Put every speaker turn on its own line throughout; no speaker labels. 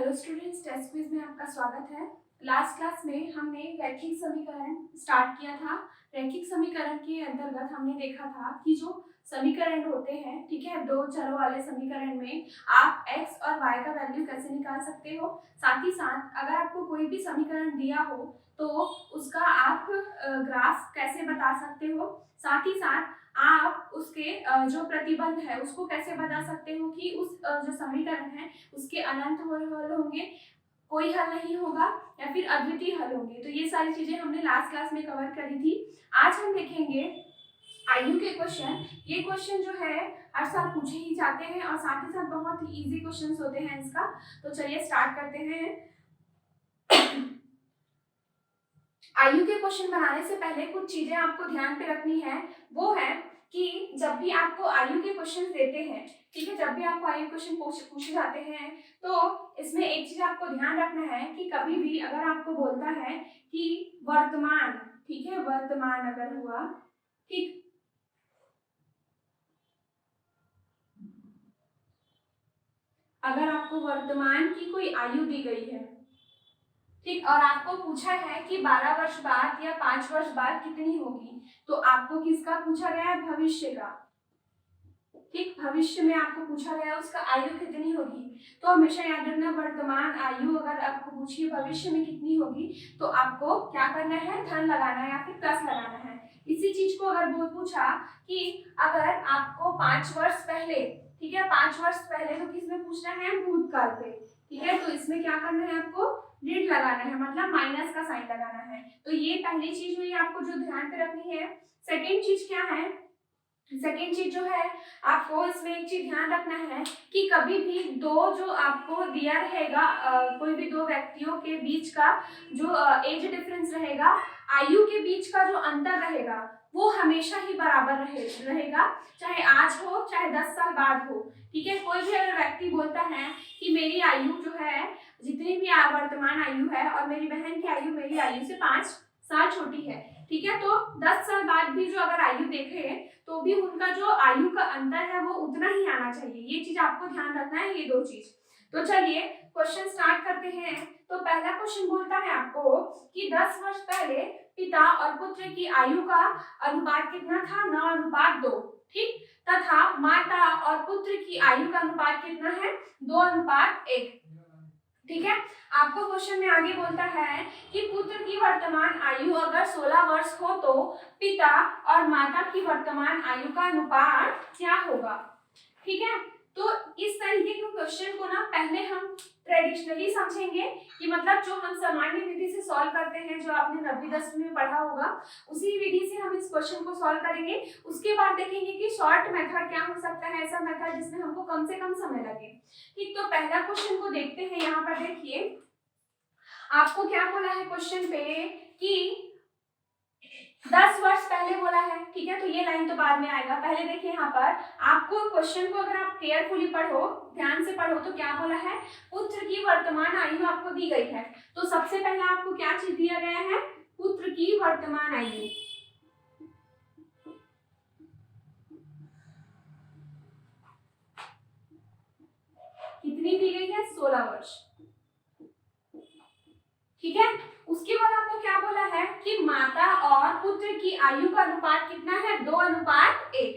Hello students, test quiz में आपका स्वागत है। लास्ट क्लास में हमने रैखिक समीकरण स्टार्ट किया था। रैखिक समीकरण के अंतर्गत हमने देखा था कि जो समीकरण होते हैं, ठीक है, दो चरों वाले समीकरण में आप x और y का वैल्यू कैसे निकाल सकते हो। साथ ही साथ अगर आपको कोई भी समीकरण दिया हो तो उसका आप ग्राफ कैसे बता सकते हो। साथ ही साथ आप उसके जो प्रतिबंध है उसको कैसे बता सकते हो कि उस जो समीकरण है उसके अनंत हल होंगे, कोई हल नहीं होगा या फिर अद्वितीय हल होंगे। तो ये सारी चीजें हमने लास्ट क्लास में कवर करी थी। आज हम देखेंगे आयु के क्वेश्चन। ये क्वेश्चन जो है हर साल पूछे ही जाते हैं और साथ ही साथ बहुत ही इजी क्वेश्चंस होते हैं इसका। तो चलिए स्टार्ट करते हैं। आयु के क्वेश्चन बनाने से पहले कुछ चीजें आपको ध्यान पे रखनी है। वो है कि जब भी आपको आयु के क्वेश्चन देते हैं, ठीक है, जब भी आपको आयु क्वेश्चन पूछे जाते हैं तो इसमें एक चीज आपको ध्यान रखना है कि कभी भी अगर आपको बोलता है कि वर्तमान, ठीक है, वर्तमान अगर हुआ, ठीक, अगर आपको वर्तमान की कोई आयु दी गई है, ठीक, और आपको पूछा है कि 12 वर्ष बाद या 5 वर्ष बाद कितनी होगी, तो आपको किसका पूछा गया है? भविष्य का, ठीक, भविष्य में आपको पूछा गया उसका आयु कितनी होगी। तो हमेशा याद रखना, वर्तमान आयु अगर आपको पूछिए भविष्य में कितनी होगी तो आपको क्या करना है? धन लगाना है या फिर प्लस लगाना है। इसी चीज को अगर वो पूछा कि अगर आपको 5 वर्ष पहले, ठीक है, 5 वर्ष पहले, तो किसमें पूछना है? भूतकाल पे, ठीक है, तो इसमें क्या करना है? आपको ऋण लगाना है, मतलब माइनस का साइन लगाना है। तो ये पहली चीज हुई आपको जो ध्यान पे रखनी है। सेकेंड चीज क्या है? सेकेंड चीज जो है आपको इसमें एक चीज ध्यान रखना है कि कभी भी दो जो आपको दिया रहेगा, कोई भी दो व्यक्तियों के बीच का जो एज डिफरेंस रहेगा, आयु के बीच का जो अंतर रहेगा वो हमेशा ही बराबर रहेगा, चाहे आज हो चाहे 10 साल बाद हो, ठीक है। कोई भी अगर व्यक्ति बोलता है कि मेरी आयु जो है, जितनी भी वर्तमान आयु है और मेरी बहन की आयु मेरी आयु से 5 साल छोटी है, ठीक है, तो 10 साल बाद भी जो अगर आयु देखे तो भी उनका जो आयु का अंतर है वो उतना ही आना चाहिए। ये चीज आपको ध्यान रखना है, ये दो चीज। तो चलिए क्वेश्चन स्टार्ट करते हैं। तो पहला क्वेश्चन बोलता है आपको कि 10 वर्ष पहले पिता और पुत्र की आयु का अनुपात कितना था? 9:2, ठीक, तथा माता और पुत्र की आयु का अनुपात कितना है? 2:1, ठीक है। आपको क्वेश्चन में आगे बोलता है कि पुत्र की वर्तमान आयु अगर 16 वर्ष हो तो पिता और माता की वर्तमान आयु का अनुपात क्या होगा, ठीक है। तो इस तरीके के क्वेश्चन को ना पहले हम ट्रेडिशनली समझेंगे कि मतलब जो हम सामान्य विधि से सॉल्व करते हैं, जो आपने 9वीं 10वीं में पढ़ा होगा, उसी विधि से हम इस क्वेश्चन को सॉल्व करेंगे। उसके बाद देखेंगे कि शॉर्ट मेथड क्या हो सकता है, ऐसा मेथड जिसमें हमको कम से कम समय लगे, ठीक। तो पहला क्वेश्चन को देखते हैं। यहाँ पर देखिए आपको क्या बोला है क्वेश्चन पे कि 10 वर्ष पहले बोला है, ठीक है, तो ये लाइन तो बाद में आएगा। पहले देखिए यहाँ पर आपको क्वेश्चन को अगर आप केयरफुली पढ़ो, ध्यान से पढ़ो, तो क्या बोला है? पुत्र की वर्तमान आयु आपको दी गई है। तो सबसे पहले आपको क्या चीज दिया गया है? पुत्र की वर्तमान आयु। कितनी दी गई है? 16 वर्ष, ठीक है। उसके बाद आपको क्या बोला है कि माता और पुत्र की आयु का अनुपात कितना है? 2:1,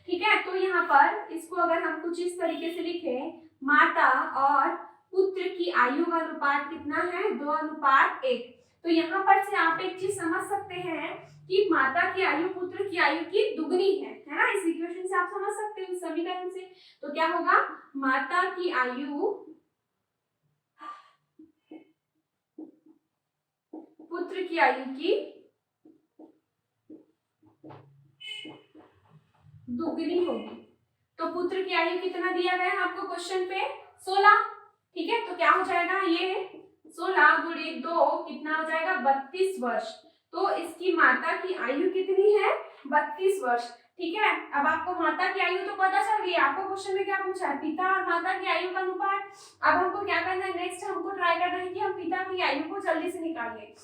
ठीक है। तो यहाँ पर इसको अगर हम कुछ इस तरीके से लिखें, माता और पुत्र की आयु का अनुपात कितना है? 2:1। तो यहाँ पर से आप एक चीज समझ सकते हैं कि माता की आयु पुत्र की आयु की दुगनी है ना। इस इक्वेशन से आप समझ सकते हैं, इस समीकरण से। तो क्या होगा? माता की आयु पुत्र की आयु की दुगनी होगी। तो पुत्र की आयु कितना दिया गया है आपको क्वेश्चन पे? 16, ठीक है। तो क्या हो जाएगा? ये 16 गुणे 2 कितना हो जाएगा? 32 वर्ष। तो इसकी माता की आयु कितनी है? 32 वर्ष, ठीक है। अब आपको माता की आयु तो पता चल गई। आपको क्वेश्चन में क्या पूछा है? पिता और माता की आयु का अनुपात। अब हमको क्या करना है? नेक्स्ट हमको ट्राई करना है कि हम पिता की आयु को जल्दी से निकालें।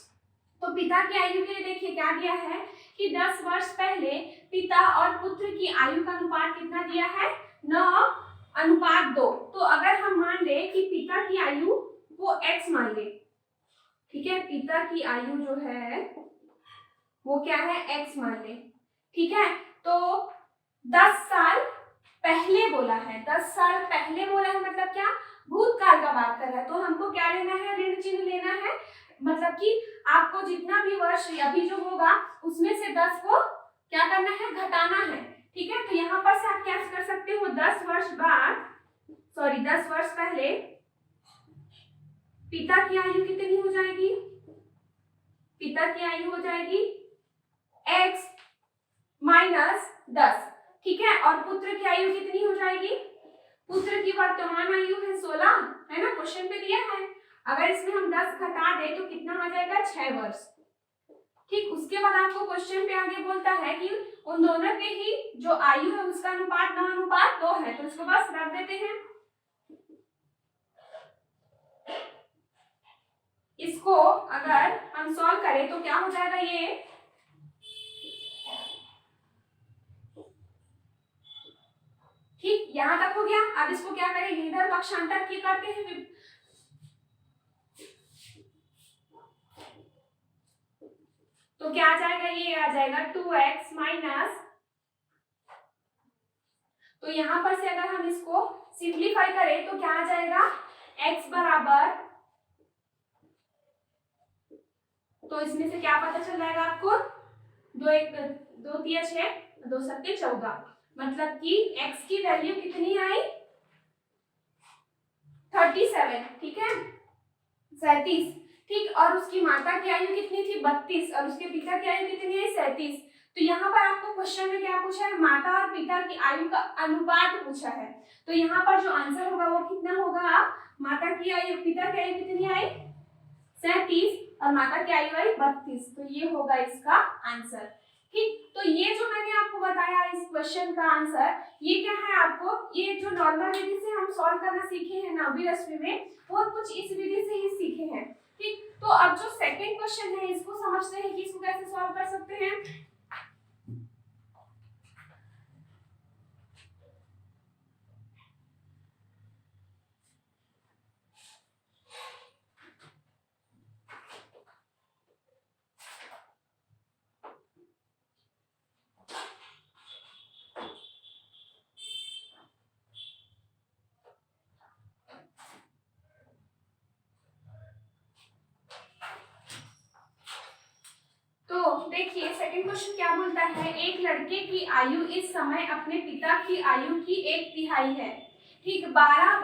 तो पिता की आयु के लिए देखिए क्या दिया है कि 10 वर्ष पहले पिता और पुत्र की आयु का अनुपात कितना दिया है? 9:2। तो अगर हम मान ले कि पिता की आयु x मान ले, ठीक है, पिता की आयु जो है वो क्या है, x मान ले, ठीक है। तो 10 साल पहले बोला है, 10 साल पहले बोला है, मतलब क्या, भूतकाल का बात कर रहा है। तो हमको क्या लेना है, ऋण चिन्ह लेना है, मतलब कि आपको जितना भी वर्ष अभी जो होगा उसमें से 10 को क्या करना है, घटाना है, ठीक है। तो यहाँ पर से आप क्या कर सकते हो, 10 वर्ष पहले पिता की आयु कितनी हो जाएगी, पिता की आयु हो जाएगी x माइनस 10, ठीक है। और पुत्र की आयु कितनी हो जाएगी, पुत्र की वर्तमान आयु है 16, है ना, क्वेश्चन पे दिया है। अगर इसमें हम 10 घटा दे तो कितना आ जाएगा, 6 वर्ष, ठीक। उसके बाद आपको क्वेश्चन पे आगे बोलता है कि उन दोनों के ही जो आयु है उसका अनुपात 9:2 है, तो इसको बस रख देते हैं। इसको अगर हम सॉल्व करें तो क्या हो जाएगा, ये ठीक, यहां तक हो गया। अब इसको क्या करेंगे, इधर पक्षांतर की करते हैं, तो क्या आ जाएगा, ये आ जाएगा 2x माइनस, तो यहां पर से अगर हम इसको सिंप्लीफाई करें तो क्या आ जाएगा, x बराबर, तो इसमें से क्या पता चल जाएगा आपको, 2 3 6 2 7 14, मतलब कि x की वैल्यू कितनी आई, 37, ठीक है, 37, ठीक। और उसकी माता की आयु कितनी थी, 32, और उसके पिता की आयु कितनी है, 37। तो यहाँ पर आपको क्वेश्चन में क्या पूछा है, माता और पिता की आयु का अनुपात पूछा है। तो यहाँ पर जो आंसर होगा वो कितना होगा, माता की आयु, पिता की आयु कितनी आई, 37, और माता की आयु आई 32, तो ये होगा इसका आंसर, ठीक। तो ये जो मैंने आपको बताया इस क्वेश्चन का आंसर, ये क्या है, आपको ये जो नॉर्मल विधि से हम सॉल्व करना सीखे हैं 9वीं 10वीं में, वो कुछ इस विधि से ही सीखे हैं, ठीक। तो अब जो सेकंड क्वेश्चन है इसको समझते हैं कि इसको कैसे सॉल्व कर सकते हैं। देखिए सेकंड क्वेश्चन क्या बोलता है, एक लड़के की आयु इस समय अपने पिता की आयु की 1/3 है, ठीक। 12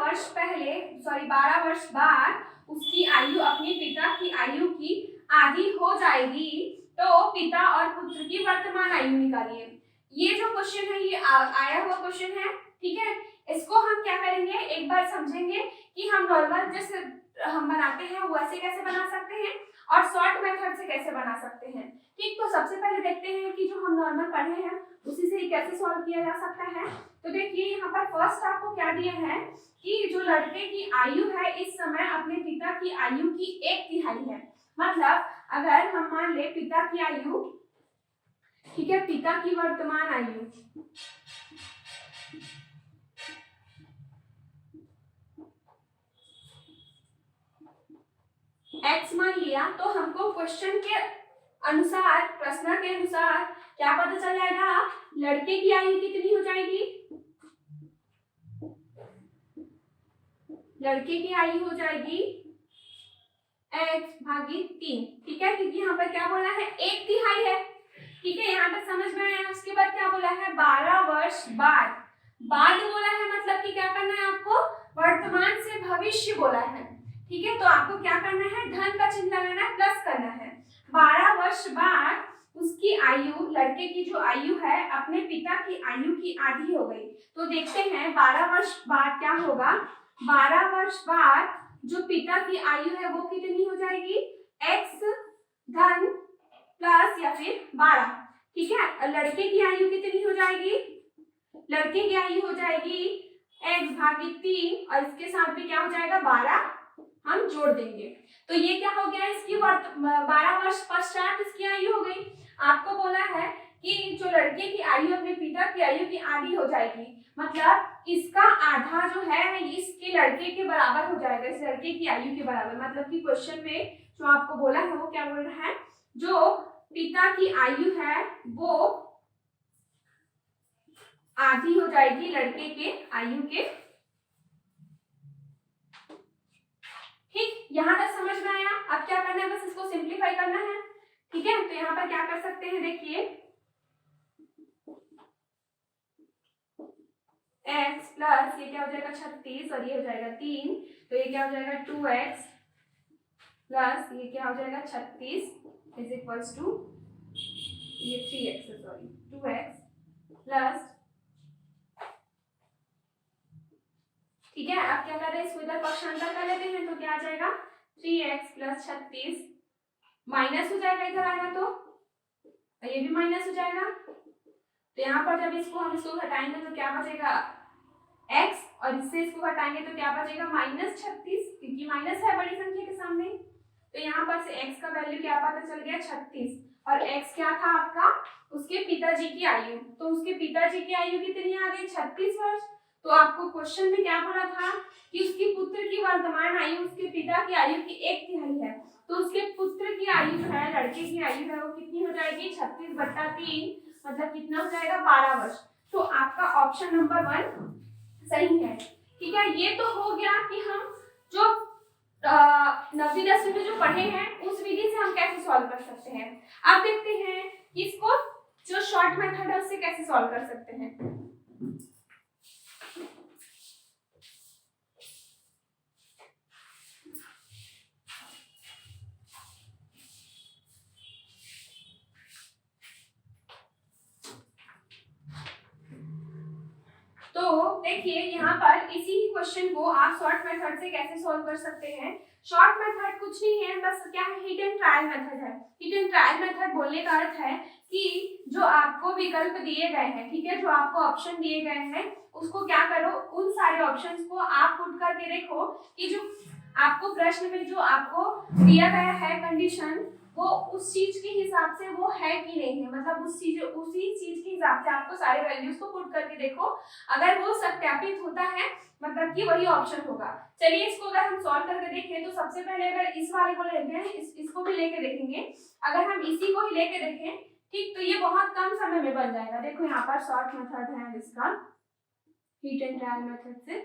वर्ष बाद उसकी आयु अपने पिता की आयु की आधी हो जाएगी, तो पिता और पुत्र की वर्तमान आयु निकालिए। ये जो क्वेश्चन है ये आया हुआ क्वेश्चन है, ठीक है। इसको हम क्या करेंगे, एक बार समझेंगे कि हम नॉर्मल जैसे हम बनाते हैं वैसे कैसे बना सकते हैं और शॉर्ट मेथड से कैसे बना सकते हैं, ठीक। तो सबसे पहले देखते हैं कि जो हम नॉर्मल पढ़े हैं उसी से कैसे सॉल्व किया जा सकता है। तो देखिए यहाँ पर फर्स्ट आपको क्या दिया है कि जो लड़के की आयु है इस समय अपने पिता की आयु की 1/3 है, मतलब अगर हम मान ले पिता की आयु, ठीक है, पिता की वर्तमान आयु x मान लिया, तो हमको क्वेश्चन के अनुसार, प्रश्न के अनुसार क्या पता चल जाएगा, लड़के की आयु कितनी हो जाएगी, लड़के की आयु हो जाएगी x/3, ठीक है, क्योंकि यहाँ पर क्या बोला है 1/3 है, ठीक है। यहाँ तक समझ में आया। उसके बाद क्या बोला है, 12 वर्ष बाद बोला है, मतलब कि क्या करना है आपको, वर्तमान से भविष्य बोला है, ठीक है। तो आपको क्या करना है, धन का चिन्ह लगाना है, प्लस करना है। 12 वर्ष बाद उसकी आयु, लड़के की जो आयु है अपने पिता की आयु की आधी हो गई। तो देखते हैं 12 वर्ष बाद क्या होगा, 12 वर्ष बाद जो पिता की आयु है वो कितनी हो जाएगी, x धन प्लस या फिर 12, ठीक है। लड़के की आयु कितनी हो जाएगी, लड़के की आयु हो जाएगी x/3, और इसके साथ भी क्या हो जाएगा 12 हम जोड़ देंगे। तो ये क्या हो गया, इसकी 12 वर्ष पश्चात इसकी आयु हो गई। आपको बोला है कि जो लड़के की आयु अपने पिता की आयु की आधी हो जाएगी, मतलब इसका आधा जो है इसके लड़के के बराबर हो जाएगा, इस लड़के की आयु के बराबर। मतलब कि क्वेश्चन में जो आपको बोला है वो क्या बोल रहा है, जो पिता की आयु है वो आधी हो जाएगी लड़के के आयु के। ठीक, यहां तक समझ में आया। अब क्या करना है, बस इसको सिंप्लीफाई करना है। ठीक है, तो यहाँ पर क्या कर सकते हैं, देखिए x प्लस ये क्या हो जाएगा 36 और ये हो जाएगा 3, तो ये क्या हो जाएगा 2x प्लस ये क्या हो जाएगा 36 इज इक्वल्स टू ये 3x है, सॉरी 2x प्लस, ठीक है। अब क्या कर रहे हैं, इसको इधर पक्षांतर कर लेते हैं, तो क्या आ जाएगा 3x प्लस 36 माइनस हो जाएगा, इधर आएगा तो ये भी माइनस हो जाएगा। तो यहाँ पर जब इसको घटाएंगे तो क्या बचेगा x, और इससे इसको घटाएंगे तो क्या बचेगा -36, क्योंकि माइनस है बड़ी संख्या के सामने। तो यहाँ पर से x का वैल्यू क्या पता चल गया 36, और x क्या था आपका, उसके पिताजी की आयु। तो उसके पिताजी की आयु कितनी आ गई 36 वर्ष। तो आपको क्वेश्चन में क्या बोला था कि उसके पुत्र की वर्तमान आयु उसके पिता की आयु की 1/3 है। तो उसके पुत्र की आयु जो है, लड़के की आयु है, वो कितनी हो जाएगी 36/3, मतलब कितना हो जाएगा 12 वर्ष। तो आपका ऑप्शन नंबर 1 सही है। ठीक है, ये तो हो गया कि हम जो 9वीं 10वीं में जो पढ़े हैं उस विधि से हम कैसे सॉल्व कर सकते हैं। अब देखते हैं कि इसको जो शॉर्ट मेथड है उससे कैसे सॉल्व कर सकते हैं। तो देखिए यहाँ पर इसी ही क्वेश्चन को आप शॉर्ट मेथड से कैसे सॉल्व कर सकते हैं। शॉर्ट मेथड कुछ नहीं है, बस क्या है, हिट एंड ट्रायल मेथड है। हिट एंड ट्रायल मेथड बोलने का अर्थ है कि जो आपको विकल्प दिए गए हैं, ठीक है, जो आपको ऑप्शन दिए गए हैं, उसको क्या करो, उन सारे ऑप्शंस को आप पुट करके देखो कि जो आपको प्रश्न में जो आपको दिया गया है कंडीशन, वो उस चीज के हिसाब से वो है कि नहीं है। मतलब उसी चीज के हिसाब से आपको सारे वैल्यूज को पुट करके देखो, अगर वो सत्यापित होता है मतलब कि वही ऑप्शन होगा। चलिए इसको अगर हम सॉल्व करके देखें तो सबसे पहले अगर इस वाले को लेते हैं, इसको भी लेके देखेंगे। अगर हम इसी को ही लेके देखें, ठीक, तो ये बहुत कम समय में बन जाएगा। देखो यहाँ पर शॉर्ट मेथड है इसका, हीट एंड ट्रायल मेथड से।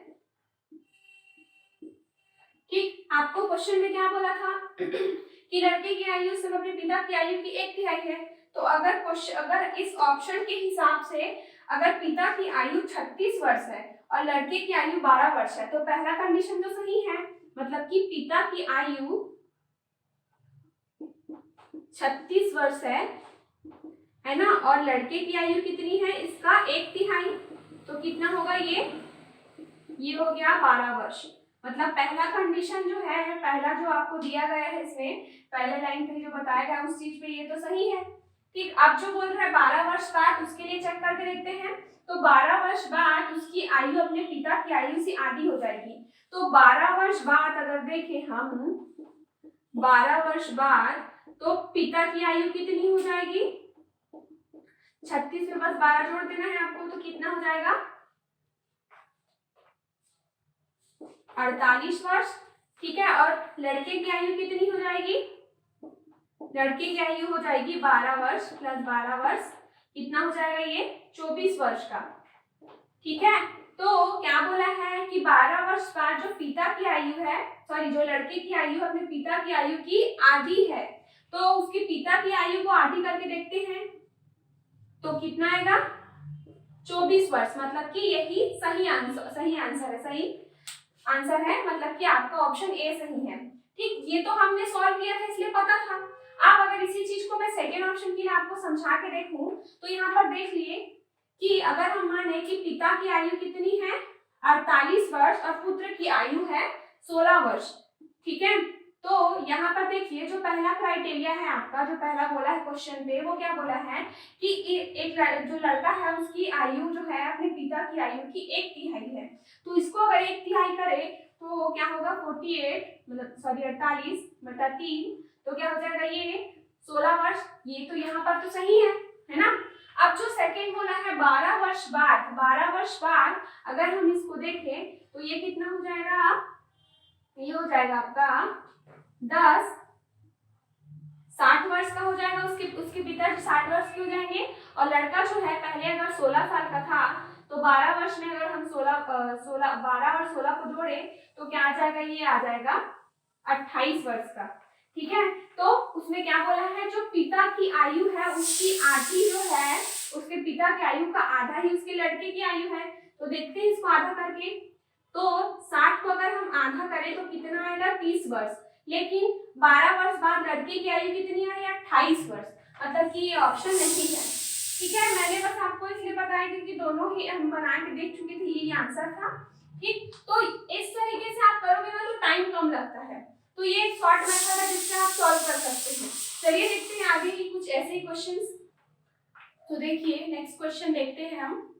ठीक, आपको क्वेश्चन में क्या बोला था कि लड़के की आयु से अपने पिता की आयु की 1/3 है। तो अगर इस ऑप्शन के हिसाब से अगर पिता की आयु 36 वर्ष है और लड़के की आयु 12 वर्ष है, तो पहला कंडीशन तो सही है, मतलब कि पिता की आयु 36 वर्ष है ना, और लड़के की आयु कितनी है, इसका 1/3। तो कितना होगा ये हो गया 12 वर्ष। मतलब पहला कंडीशन जो है, पहला जो आपको दिया गया है इसमें पहले लाइन पे जो बताया गया उस चीज पे ये तो सही है। ठीक, अब जो बोल रहा है 12 वर्ष बाद, उसके लिए चेक करके देखते हैं। तो 12 वर्ष बाद उसकी आयु अपने पिता की आयु से आधी हो जाएगी। तो 12 वर्ष बाद अगर देखें हम 12 वर्ष बाद, तो पिता की आयु कितनी हो जाएगी, 36 में बस 12 जोड़ देना है आपको, तो कितना हो जाएगा 48 वर्ष। ठीक है, और लड़के की आयु कितनी हो जाएगी, लड़के की आयु हो जाएगी 12 वर्ष प्लस 12 वर्ष, कितना हो जाएगा ये 24 वर्ष का। ठीक है, तो क्या बोला है कि 12 वर्ष बाद जो पिता की आयु है, सॉरी जो लड़के की आयु अपने पिता की आयु की आधी है, तो उसके पिता की आयु को आधी करके देखते हैं तो कितना आएगा 24 वर्ष। मतलब कि यही सही आंसर है, मतलब कि आपका ऑप्शन ए सही है। ठीक, ये तो हमने सॉल्व किया था इसलिए पता था। अब अगर इसी चीज को मैं सेकेंड ऑप्शन के लिए आपको समझा के देखूं, तो यहाँ पर देख लिए कि अगर हम माने कि पिता की आयु कितनी है 48 वर्ष और पुत्र की आयु है 16 वर्ष। ठीक है, तो यहाँ पर देखिए जो पहला क्राइटेरिया है आपका, जो पहला बोला है क्वेश्चन पे, वो क्या बोला है कि एक जो लड़का है उसकी आयु जो है अपने पिता की आयु की 1/3 है। तो इसको अगर 1/3 करे तो क्या होगा 48 बटा 3, तो क्या हो जाएगा ये 16 वर्ष। ये तो यहाँ पर तो सही है। है ना। अब जो सेकंड बोला है 12 वर्ष बाद, 12 वर्ष बाद अगर हम इसको देखें तो ये कितना हो जाएगा, ये हो जाएगा आपका 10, 60 वर्ष का हो जाएगा। उसके पिता 60 वर्ष के हो जाएंगे और लड़का जो है पहले अगर 16 साल का था तो 12 वर्ष में अगर हम 12 और 16 को जोड़े तो क्या आ जाएगा, ये आ जाएगा 28 वर्ष का। ठीक है, तो उसमें क्या बोला है, जो पिता की आयु है उसकी आधी जो है, उसके पिता की आयु का आधा ही उसके लड़के की आयु है। तो देखते हैं इसको आधा करके, तो 60 को अगर हम आधा करें तो कितना आएगा, 30 वर्ष। लेकिन 12 वर्ष बाद लड़के की आयु कितनी आई, 28 वर्ष, मतलब कि ये ऑप्शन नहीं है। ठीक है, मैंने बस आपको इसलिए बताया क्योंकि दोनों ही हम बना के देख चुके थे, ये आंसर था। ठीक, तो इस तरीके से आप करोगे ना तो टाइम कम लगता है, तो ये एक शॉर्ट मेथड है जिससे आप सॉल्व कर सकते हैं। चलिए देखते हैं आगे की कुछ ऐसे ही क्वेश्चंस। तो देखिए नेक्स्ट क्वेश्चन देखते हैं हम।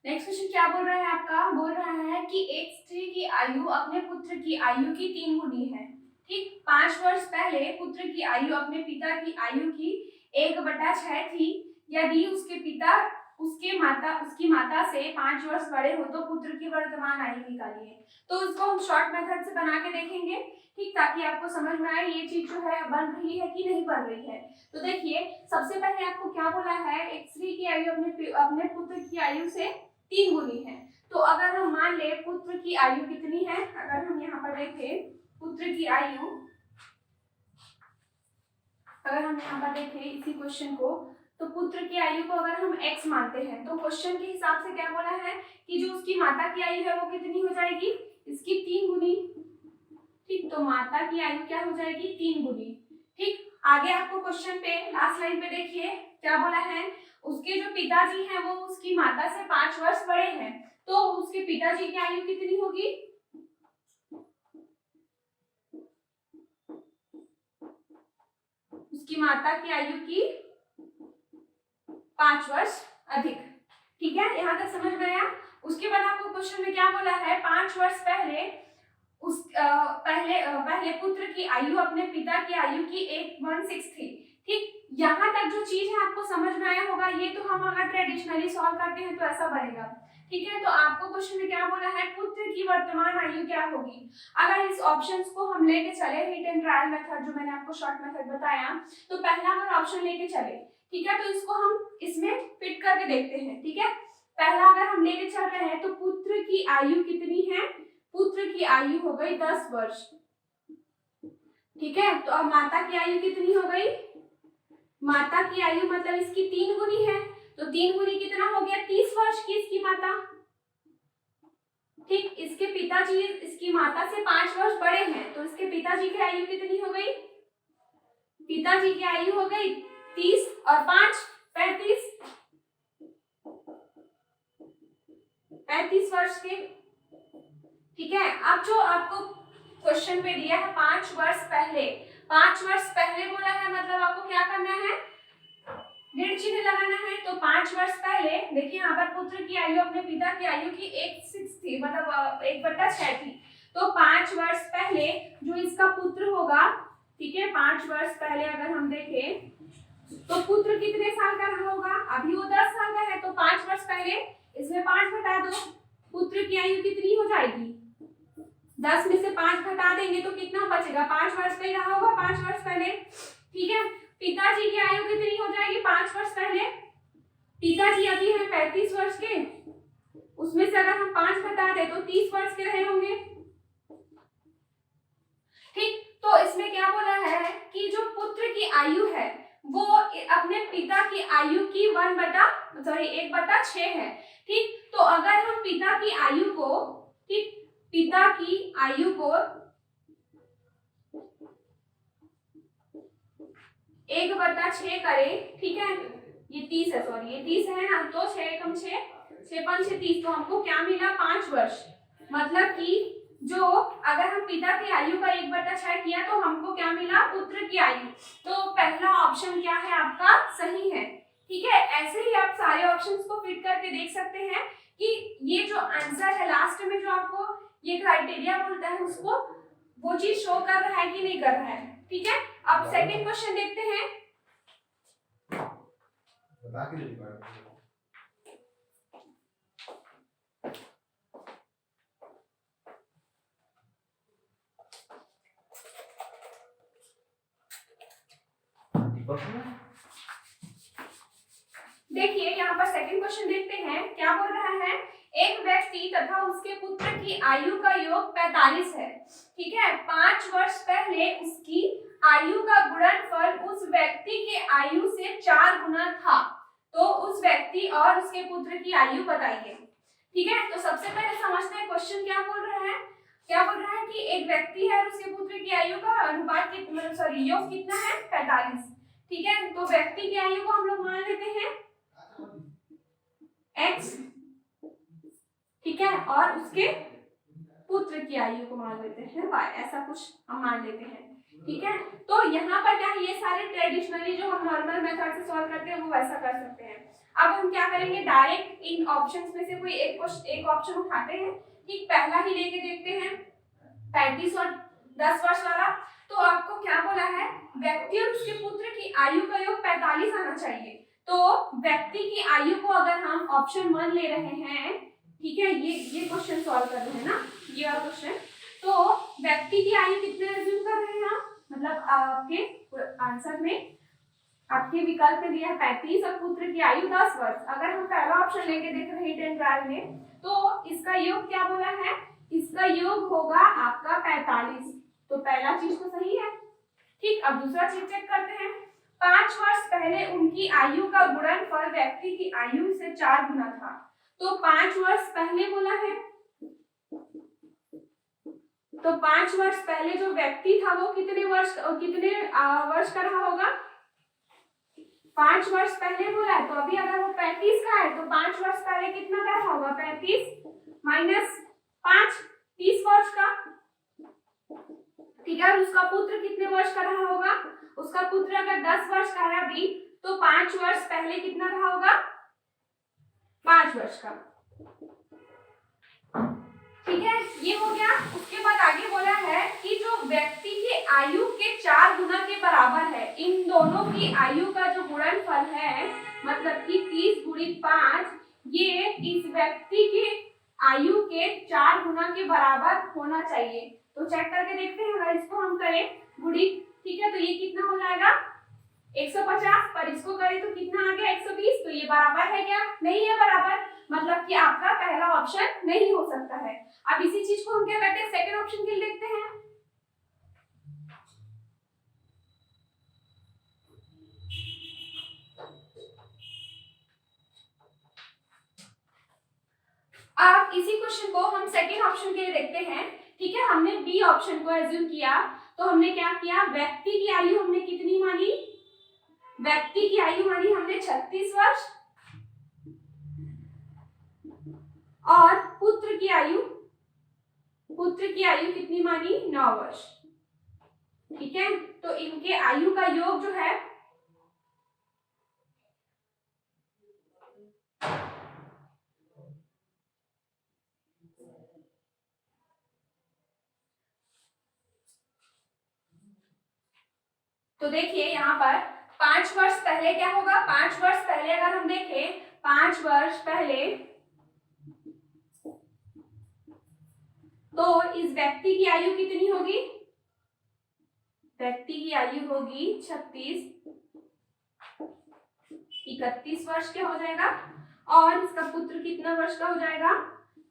नेक्स्ट क्वेश्चन क्या बोल रहा है आपका, बोल रहा है कि एक स्त्री की आयु अपने पुत्र की आयु की 3 गुनी है। ठीक, 5 वर्ष पहले पुत्र की आयु अपने पिता की आयु की 1/6 थी। यदि उसकी माता से 5 वर्ष बड़े हो तो पुत्र की वर्तमान आयु निकालिए। तो इसको हम शॉर्ट मेथड से बना के देखेंगे, ठीक, ताकि आपको समझ में आए ये चीज जो है बन रही है कि नहीं बन रही है। तो देखिए सबसे पहले आपको क्या बोला है, एक स्त्री की आयु अपने पुत्र की आयु से 3 गुनी है। तो अगर हम मान ले पुत्र की आयु कितनी है, अगर हम यहाँ पर देखें पुत्र की आयु, अगर हम यहाँ पर देखें इसी क्वेश्चन को, तो पुत्र की आयु को अगर हम x मानते हैं तो क्वेश्चन के हिसाब से क्या बोला है कि जो उसकी माता की आयु है वो कितनी हो जाएगी, इसकी 3 गुनी। ठीक, तो माता की आयु क्या हो जाएगी, 3 गुनी। ठीक, आगे आपको क्वेश्चन पे लास्ट लाइन पे देखिए क्या बोला है, उसके जो पिताजी हैं वो उसकी माता से 5 वर्ष बड़े हैं, तो उसके पिताजी की आयु कितनी होगी, उसकी माता की आयु की 5 वर्ष अधिक। ठीक है, यहाँ तक समझ में आया। उसके बाद आपको क्वेश्चन में क्या बोला है, 5 वर्ष पहले पहले पुत्र की आयु अपने पिता की आयु की 1/6 थी। ठीक, यहाँ तक जो चीज है आपको समझ में आया होगा। ये तो हम अगर ट्रेडिशनली सॉल्व करते हैं तो ऐसा बनेगा। ठीक है, तो आपको क्वेश्चन में क्या बोला है, पुत्र की वर्तमान आयु क्या होगी। अगर इस ऑप्शंस को हम लेके चले, हिट एंड ट्रायल मेथड जो मैंने आपको शॉर्ट मेथड बताया, तो पहला अगर ऑप्शन लेके चले, ठीक है, तो इसको हम इसमें फिट करके देखते हैं। ठीक है, पहला अगर हम लेके चल रहे हैं तो पुत्र की आयु कितनी है, पुत्र की आयु हो गई 10 वर्ष। ठीक है, तो अब माता की आयु कितनी हो गई, माता की आयु मतलब इसकी 3 गुनी है, तो 3 गुनी कितना हो गया, 30 वर्ष की इसकी माता। ठीक, इसके पिताजी इसकी माता से 5 वर्ष बड़े हैं, तो इसके पिताजी की आयु कितनी हो गई, पिताजी की आयु हो गई 30 और 5 35 वर्ष के। ठीक है, अब जो आपको क्वेश्चन में दिया है 5 वर्ष पहले, 5 वर्ष पहले बोला है, मतलब आपको क्या करना है, ऋण चिन्ह लगाना है। तो 5 वर्ष पहले देखिए यहाँ पर पुत्र की आयु अपने पिता की आयु की 1/6 थी, मतलब 1/6 थी। तो 5 वर्ष पहले जो इसका पुत्र होगा, ठीक है, 5 वर्ष पहले अगर हम देखें तो पुत्र कितने साल का रहा होगा, अभी वो 10 साल का है, तो 5 वर्ष पहले इसमें 5 घटा दो, पुत्र की आयु कितनी हो जाएगी, 10 में से 5 घटा देंगे तो कितना बचेगा, 5 वर्ष पे रहा होगा 5 वर्ष पहले। ठीक है, पिताजी की आयु कितनी हो जाएगी 5 वर्ष पहले, पिताजी अभी है 35 वर्ष के, उसमें से अगर हम 5 घटा दे तो 30 वर्ष के रहे होंगे। ठीक, तो इसमें क्या बोला है कि जो पुत्र की आयु है वो अपने पिता की आयु की 1/6 है। ठीक, तो अगर हम पिता की आयु को, ठीक, पिता की आयु को 1/6 करें, ठीक है, ये 30 है, सॉरी ये 30 है ना, तो 6 एकम 6, 6 पंच 30, तो हमको क्या मिला 5 वर्ष। मतलब कि जो अगर हम पिता की आयु का 1/6 किया तो हमको क्या मिला, पुत्र की आयु। तो पहला ऑप्शन क्या है आपका, सही है। ठीक है, ऐसे ही आप सारे ऑप्शंस को फिट करके देख सकते हैं कि ये जो आंसर है लास्ट में जो आपको ये क्राइटेरिया बोलता है उसको वो चीज शो कर रहा है कि नहीं कर रहा है। ठीक है, अब सेकंड क्वेश्चन देखते हैं।
बता के नहीं पाया।
देखिए यहाँ पर सेकंड क्वेश्चन देखते हैं क्या बोल रहा है। एक व्यक्ति तथा उसके पुत्र की आयु का योग 45 है। ठीक है, 5 वर्ष पहले उसकी आयु का गुणनफल उस व्यक्ति के आयु से 4 गुना था। तो उस व्यक्ति और उसके पुत्र की आयु बताइए। ठीक है, तो सबसे पहले समझते हैं क्वेश्चन क्या बोल रहा है। क्या बोल रहा है कि एक व्यक्ति है और उसके पुत्र की आयु का अनुपात योग कितना है 45। ठीक है, तो व्यक्ति की आयु को हम लोग मान लेते हैं x। ठीक है, और उसके पुत्र की आयु को मान लेते हैं y, ऐसा कुछ हम मान लेते हैं। ठीक है, तो यहाँ पर क्या ये सारे ट्रेडिशनली जो हम नॉर्मल मेथड से सॉल्व करते हैं वो वैसा कर सकते हैं। अब हम क्या करेंगे, डायरेक्ट इन ऑप्शंस में से कोई एक ऑप्शन उठाते हैं। ठीक, पहला ही लेके देखते हैं 35 और 10 वर्ष वाला। तो आपको क्या बोला है, व्यक्ति और उसके पुत्र की आयु का योग 45 आना चाहिए। तो व्यक्ति की आयु को अगर हम ऑप्शन 1 ले रहे हैं, ठीक है, ये क्वेश्चन सॉल्व कर रहे हैं ना, ये वाला क्वेश्चन, तो व्यक्ति की आयु कितने अज्यूम कर रहे हैं आप, मतलब आपके आंसर में आपके विकल्प में दिया है 35 और पुत्र की आयु 10 वर्ष। अगर हम पहला ऑप्शन लेके देख रहे हैं 10 12 में, तो इसका योग क्या बोला है, इसका योग होगा आपका 45। तो पहला चीज तो सही है। ठीक, अब दूसरा चीज चेक करते हैं। 5 वर्ष पहले उनकी आयु का गुणनफल व्यक्ति की आयु से 4 गुना था। तो 5 वर्ष पहले बोला है, तो 5 वर्ष पहले जो व्यक्ति था वो कितने वर्ष का रहा होगा, 5 वर्ष पहले बोला है। तो अभी अगर वो 35 का है तो 5 वर्ष पहले कितना का रहा होगा, 35 माइनस 5 30 वर्ष का। ठीक है, और उसका पुत्र कितने वर्ष का रहा होगा, उसका पुत्र अगर 10 वर्ष का है अभी, तो 5 वर्ष पहले कितना रहा होगा, 5 वर्ष का। ठीक है, ये हो गया। उसके बाद आगे बोला है कि जो व्यक्ति के आयु के 4 गुना के बराबर है, इन दोनों की आयु का जो गुणनफल है, मतलब कि 30 गुणित 5, ये इस व्यक्ति के आयु के 4 गुना के बराबर होना चाहिए। तो चेक करके देखते हैं, अगर इसको हम करें गुणित, ठीक है, तो ये कितना हो जाएगा 150, पर इसको करें तो कितना आ गया 120। तो ये बराबर है क्या, नहीं है बराबर, मतलब कि आपका पहला ऑप्शन नहीं हो सकता है। अब इसी चीज को हम क्या करते हैं, सेकंड ऑप्शन के लिए देखते हैं। अब इसी क्वेश्चन को हम सेकंड ऑप्शन के लिए देखते हैं। ठीक है, हमने बी ऑप्शन को एज्यूम किया। तो हमने क्या किया, व्यक्ति की आयु हमने कितनी मानी, व्यक्ति की आयु मानी हमने 36 वर्ष, और पुत्र की आयु कितनी मानी 9 वर्ष। ठीक है, तो इनके आयु का योग जो है तो देखिए यहाँ पर 5 वर्ष पहले क्या होगा, 5 वर्ष पहले अगर हम देखें, 5 वर्ष पहले तो इस व्यक्ति की आयु कितनी होगी, व्यक्ति की आयु होगी 36, 31 वर्ष के हो जाएगा, और इसका पुत्र कितना वर्ष का हो जाएगा,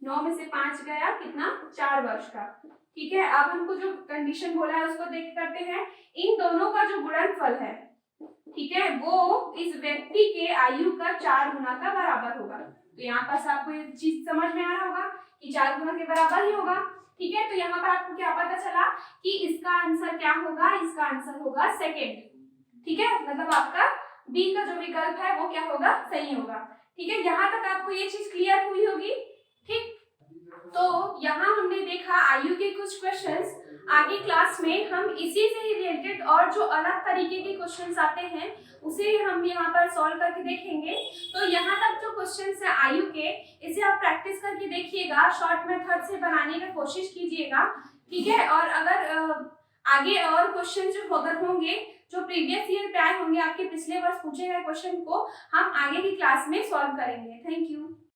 9 में से 5 गया कितना 4 वर्ष का। ठीक है, अब हमको जो कंडीशन बोला है उसको देख करते हैं। इन दोनों का जो गुणनफल है, ठीक है, वो इस व्यक्ति के आयु का 4 गुना का बराबर होगा। तो यहाँ पर आपको ये चीज समझ में आ रहा होगा कि 4 गुना के बराबर ही होगा। ठीक है, तो यहाँ पर आपको क्या पता चला कि इसका आंसर क्या होगा, इसका आंसर होगा सेकेंड। ठीक है, मतलब आपका बी का जो विकल्प है वो क्या होगा, सही होगा। ठीक है, यहाँ तक आपको ये चीज क्लियर हुई होगी। ठीक, तो यहाँ हमने देखा आयु के कुछ क्वेश्चंस। आगे क्लास में हम इसी से ही रिलेटेड और जो अलग तरीके के क्वेश्चंस आते हैं उसे हम यहाँ पर सॉल्व करके देखेंगे। तो यहाँ तक जो क्वेश्चंस है आयु के, इसे आप प्रैक्टिस करके देखिएगा, शॉर्ट मेथड से बनाने की कोशिश कीजिएगा। ठीक है, और अगर आगे और क्वेश्चन जो अगर होंगे जो प्रीवियस ईयर पे आए होंगे, आपके पिछले वर्ष पूछे गए क्वेश्चन को हम आगे की क्लास में सॉल्व करेंगे। Thank you.